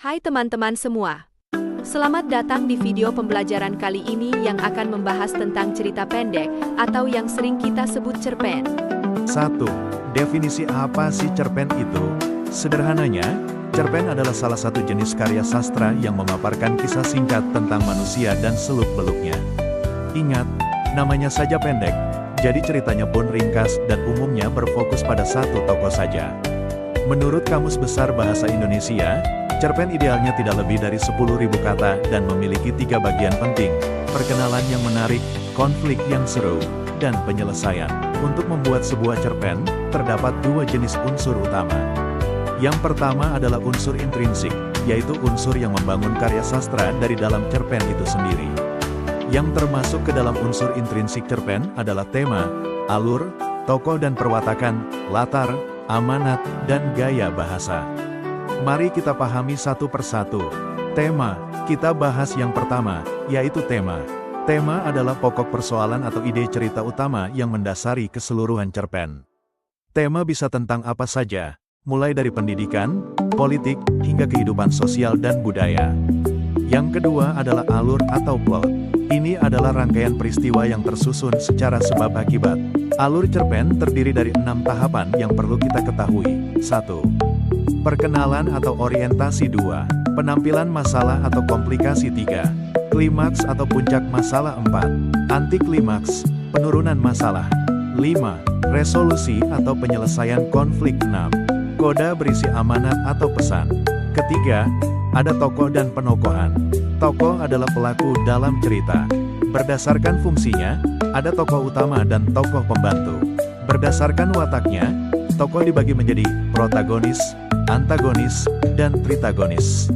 Hai teman-teman semua. Selamat datang di video pembelajaran kali ini yang akan membahas tentang cerita pendek atau yang sering kita sebut cerpen. 1. Definisi apa sih cerpen itu? Sederhananya, cerpen adalah salah satu jenis karya sastra yang memaparkan kisah singkat tentang manusia dan seluk-beluknya. Ingat, namanya saja pendek, jadi ceritanya pun ringkas dan umumnya berfokus pada satu tokoh saja. Menurut Kamus Besar Bahasa Indonesia, cerpen idealnya tidak lebih dari 10.000 kata dan memiliki 3 bagian penting: perkenalan yang menarik, konflik yang seru, dan penyelesaian. Untuk membuat sebuah cerpen, terdapat 2 jenis unsur utama. Yang pertama adalah unsur intrinsik, yaitu unsur yang membangun karya sastra dari dalam cerpen itu sendiri. Yang termasuk ke dalam unsur intrinsik cerpen adalah tema, alur, tokoh dan perwatakan, latar, amanat, dan gaya bahasa. Mari kita pahami satu persatu. Tema, kita bahas yang pertama, yaitu tema. Tema adalah pokok persoalan atau ide cerita utama yang mendasari keseluruhan cerpen. Tema bisa tentang apa saja, mulai dari pendidikan, politik, hingga kehidupan sosial dan budaya. Yang kedua adalah alur atau plot. Ini adalah rangkaian peristiwa yang tersusun secara sebab akibat. Alur cerpen terdiri dari 6 tahapan yang perlu kita ketahui. 1. Perkenalan atau orientasi. 2. Penampilan masalah atau komplikasi. 3. Klimaks atau puncak masalah. 4. Anti klimaks, penurunan masalah. 5. Resolusi atau penyelesaian konflik. 6. Koda berisi amanat atau pesan. Ketiga, ada tokoh dan penokohan. Tokoh adalah pelaku dalam cerita. Berdasarkan fungsinya, ada tokoh utama dan tokoh pembantu. Berdasarkan wataknya, tokoh dibagi menjadi protagonis, antagonis, dan tritagonis.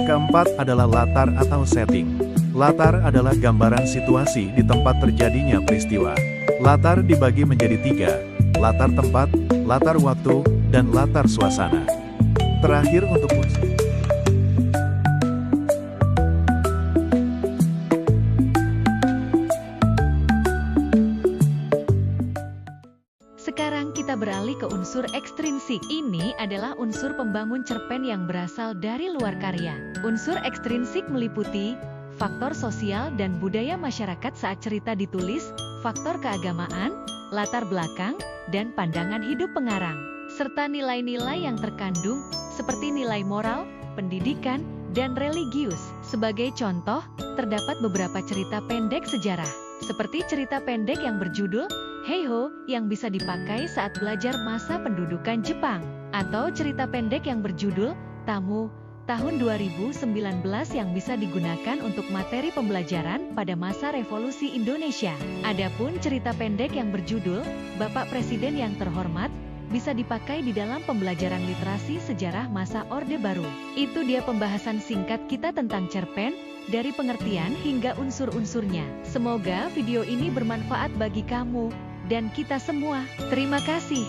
Keempat adalah latar atau setting. Latar adalah gambaran situasi di tempat terjadinya peristiwa. Latar dibagi menjadi 3, latar tempat, latar waktu, dan latar suasana. Terakhir untuk fungsi. Sekarang kita beralih ke unsur ekstrinsik. Ini adalah unsur pembangun cerpen yang berasal dari luar karya. Unsur ekstrinsik meliputi faktor sosial dan budaya masyarakat saat cerita ditulis, faktor keagamaan, latar belakang, dan pandangan hidup pengarang, serta nilai-nilai yang terkandung seperti nilai moral, pendidikan, dan religius. Sebagai contoh, terdapat beberapa cerita pendek sejarah, seperti cerita pendek yang berjudul Heiho yang bisa dipakai saat belajar masa pendudukan Jepang, atau cerita pendek yang berjudul Tamu tahun 2019 yang bisa digunakan untuk materi pembelajaran pada masa revolusi Indonesia. Adapun cerita pendek yang berjudul Bapak Presiden yang Terhormat bisa dipakai di dalam pembelajaran literasi sejarah masa Orde Baru. Itu dia pembahasan singkat kita tentang cerpen, dari pengertian hingga unsur-unsurnya. Semoga video ini bermanfaat bagi kamu dan kita semua. Terima kasih.